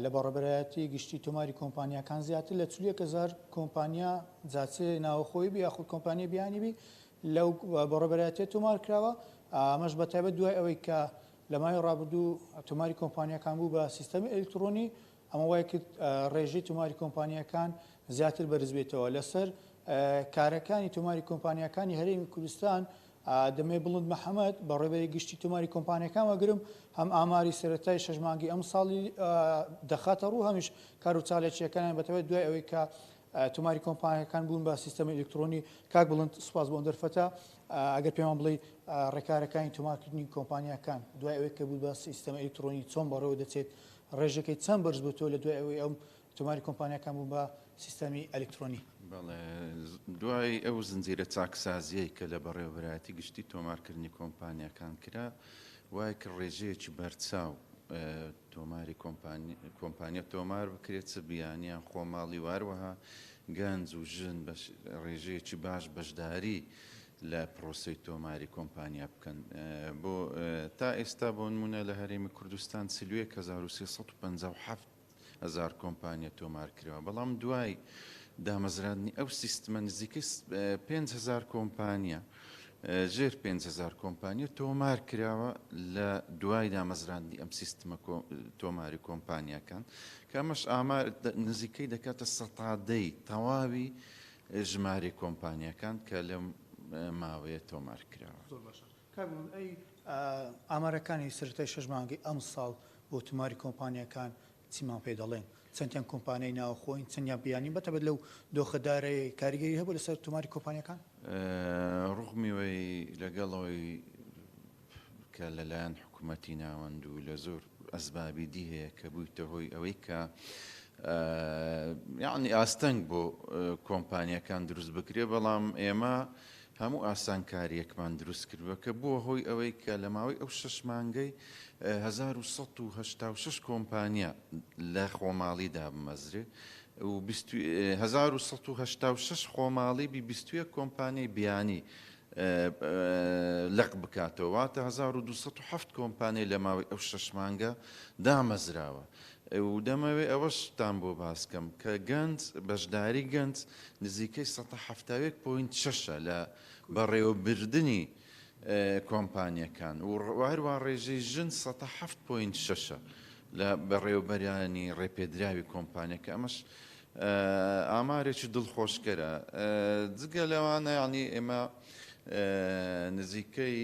لە بەڕێبەرایەتی گشتی تۆماری کۆمپانیەکان زیاتر لە 40,000 کۆمپانیا جاچێ ناوخۆی بی یاخود کۆمپانیای بیانی بی لەو بەڕێبەرایەتی تۆمار کراوە. ئەمەش بەتایبەت دوای ئەوەی کە لە مای ڕابردوو تۆماری کۆمپانیەکان بوو بە سیستەمی ئەلکترۆنی، ئەمە وایە کرد ڕێژەی تۆماری کۆمپانیەکان زیاتر بەرز بێتەوە لەسەر کارەکانی تۆماری کۆمپانیەکانی هەرێمی کوردستان. دەمێ بڵند محەممەد بە ڕێبەری گشتی تۆماری کۆمپانیەکان وەگرم هەم ئاماری سەرەتای شەژمانگی ئەم ساڵی دەخاتە ڕوو هەمیش کار و چالێکیەکانیان بەتەوەی دوای ئەوەی کە تۆماری کۆمپانیەکان بوون بە سیستەمی ئەلکترۆنی. کاک بڵند سوپاس بۆ دەرفەتە ئەگەر پێمان بڵێ ڕێکارەکانی تۆمارکردنی کۆمپانیەکان دوای ئەوەی کە بوو بە سیستەمی ئەلکترۆنی چۆن بەڕێوە دەچێت، ڕێژەکەی چەند بەرز بووتەوە لە دوای ئەوەی ئەم تۆماری کۆمپانیەکان بوو بە سیستەمی ئەلکترۆنی. دوای ئەو زنجیرە چاکسازیەی کە لە بەڕێوەبەرایەتی گشتی تۆمارکردنی کۆمپانیەکان کرا، وایە کە ڕێژەیەکی بەرچاو تۆماری کۆمپانیا تۆمار بکرێت چ بیانیان خۆماڵی واروەها گەنج و ژن ڕێژەیەکی باش بەشداری لە پرۆسی تۆماری کۆمپانیا بکەن. بۆ تا ئێستا بۆ نمونە لە هەرێمی کوردستان 357,000 کۆمپانیا تۆمار کراوە، بەڵام دوای دامەزراندنی ئەو سیستمە نزیکەی 5,000 کۆمپانیا ژێر 5,000 کۆمپانیا تۆمار کراوە لە دوای دامەزراندنی ئەم سیستمە تۆماری کۆمپانیەکان، کە ئەمەش ئامار نزیکەی دەکاتە سەتادەی تەواوی ژمارە کۆمپانیەکان کە لەم ماوەیە تۆمار کراوە. ئەی ئامارەکانی سەرەتای شەژمانگی ئەم ساڵ بۆ تۆماری کۆمپانیەکان چیمان پێ دەڵێن؟ چەندیان کۆمپانیای ناوخۆین، چەندیان بیانی بەتەبەت لەو دۆخەدارەی کاریگەری هەبوو لەسەر تۆماری کۆمپانیەکان؟ ڕوخمیوەی لەگەڵەوەی کە لەلایەن حکوومەتی ناوەند و لە زۆر ئەسبابی دی هەیە کە بوویتە هۆی ئەوەی کە یعنی ئاستەنگ بۆ کۆمپانیەکان دروست بکرێ، بەڵام ئێمە هەموو ئاسانکاریەکمان دروست کردووە کە بووە هۆی ئەوەی کە لە ماوەی ئەو 6 مانگەی 1186 کۆمپانیا لە خۆماڵیدا بمەزرێ و 1186 خۆماڵی 21 کۆمپانیای بیانی لەق بکاتەوە، واتە 1207 کۆمپانیای لە ماوەی ئەو 6 مانگە دامەزراوە. و دەمەوێت ئەوەشتان بۆ باسکەم کە گەنج بەشداری گەنج نزیکەی 171.6 لە بەڕێوەبردننی کۆمپانیەکان و هەروە ڕێژەی ژن 107.6 لە بەڕێوەبەرانی ڕێپێدراوی کۆمپانیەکە. ئەمەش ئامارێکی دڵخۆشکەرە. جگە لەوانە ینی ئێمە نزیکەی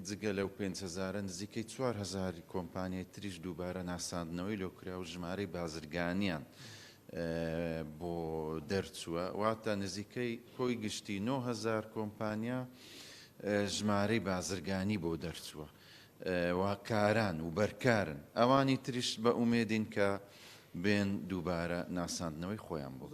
جگە لەو 5,000 نزیکەی 4,000 کۆمپانیای تریش دووبارە ناساندنەوەی لۆکرا و ژمارەی بازرگانیان بۆ دەرچووە، واتە نزیکەی کۆی گشتی 9,000 کۆمپانیا ژمارەی بازرگانی بۆ دەرچووە و کاران و بەرکارن. ئەوانی تریش بە ئومێدین کە بێن دووبارە ناساندنەوەی خۆیان بۆ.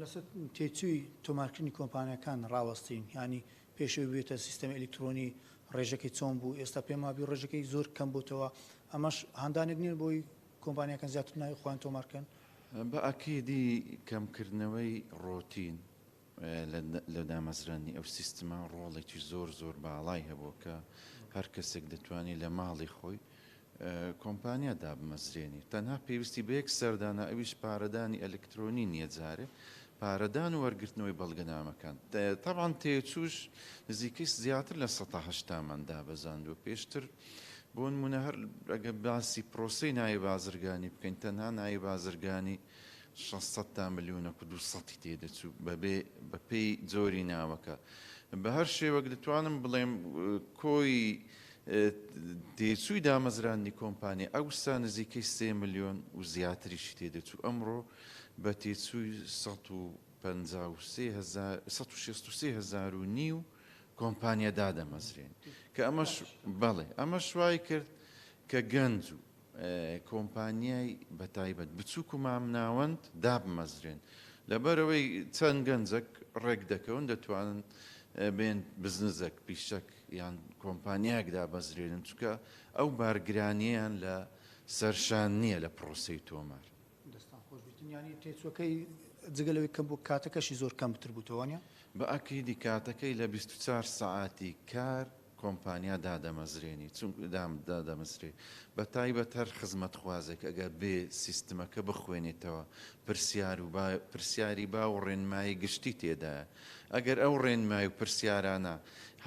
لەسەر تێچووی تۆمارکردنی کۆمپانیەکان ڕاوەستین، ینی پێشەوەی بێتە سیستەمی ئەلکترۆنی ڕێژەکەی چۆن بوو، ئێستا پێمابی ڕێژەکەی زۆر کەم بووتەوە. ئەمەش هەندانێک نییە بۆی کۆمپانیەکان زیاتر ناوی خۆیان تۆمارکەن؟ بە ئەکیدی کەمکردنەوەی ڕۆتین لە دامەزرانی ئەو سیستما ڕۆڵێکی زۆر زۆر باڵای هەبوو کە هەر کەسێک دەتوانێت لە ماڵی خۆی کۆمپانیا دابمەزرێنی. تەنها پێویستی بە یەک سەردانە، ئەویش پارەدانی ئەلکترۆنی نییە، جارێ پارەدان و وەرگرتنەوەی بەڵگەنامەکان. تەبعاً تێچووش نزیکەی زیاتر لە 180 دابەزاندووە. پێشتر بۆ نمونە هەر ئەگە باسی پرۆسەی ناوی بازرگانی بکەین، تەنها ناوی بازرگانی 600 ملیۆنە و 200 تێدەچوو بە پێی جۆری ناوەکە. بە هەر شێوەک دەتوانم بڵێم کۆی تێچووی دامەزرانی کۆمپانیا ئەوستا نزیکەی 3 ملیۆن و زیاتریشی تێدەچوو. ئەمڕۆ بە تێچووی 163,000 کۆمپانیا دادەمەزرێن کە ئەمەش بەڵێ ئەمەش وای کرد کە گەنج و کۆمپانیای بەتایبەت بچووک و مامناوەند دابمەزرێن. لەبەرەوەی چەند گەنجەک ڕێک دەکەون دەتوانن بێن بزنسێک پیشەک یان کۆمپانیایەک دابەزرێنن، چونکە ئەو بارگرانیان لە سەرشان نییە لە پرۆسەی تۆمار. دەستان خۆشبیتن، ینی تێچووەکەی جگەلەوەی کەم بوو کاتەکەشی زۆر کەمتر بووتەوە نیە؟ بە ئەکیدی کاتەکەی لە 24 سەعاتی کار کۆمپانیا دادەمەزرێنی چونکە دادەمەزرێ بە تایبەت هەر خزمەت خوازێک ئەگەر بێ سیستمەکە بخوێنێتەوە پرسیاری با و ڕێنمایی گشتی تێدایە ئەگەر ئەو ڕێنمای و پرسیارانە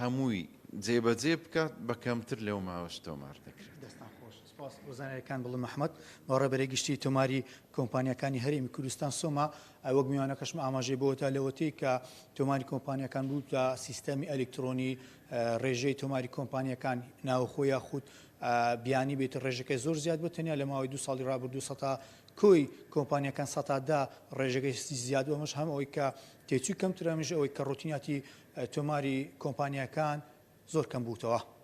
هەمووی جێبەجێ بکات بە کەمتر لەو ماوەش تۆمار دەکرێت. وەزانەکان بڵم مححمد بەڕێبەرەی گشتی تۆماری کۆمپانیەکانی هەرێمی کوردستان سۆما وەک میوانەکەشم ئاماژەی بۆ تا لەوەتی کە تۆماری کۆمپانیەکان بوو تا سیستەمی ئەلکترۆنی ڕێژەی تۆماری کۆمپانیەکان ناوخۆی یاخود بیانی بێت ڕێژەکەی زۆر زیاد بۆ تەنیا لە ماوەی 2 ساڵی ڕابردوو سەتا کۆی کۆمپانیەکان سەتادا ڕێژەکەی زیاد ئەمەش هەم ئەوەی کە تێچووی کەمترەمژ ئەوەی کە ڕۆتیناتی تۆماری کۆمپانیەکان زۆر کەم بووتەوە.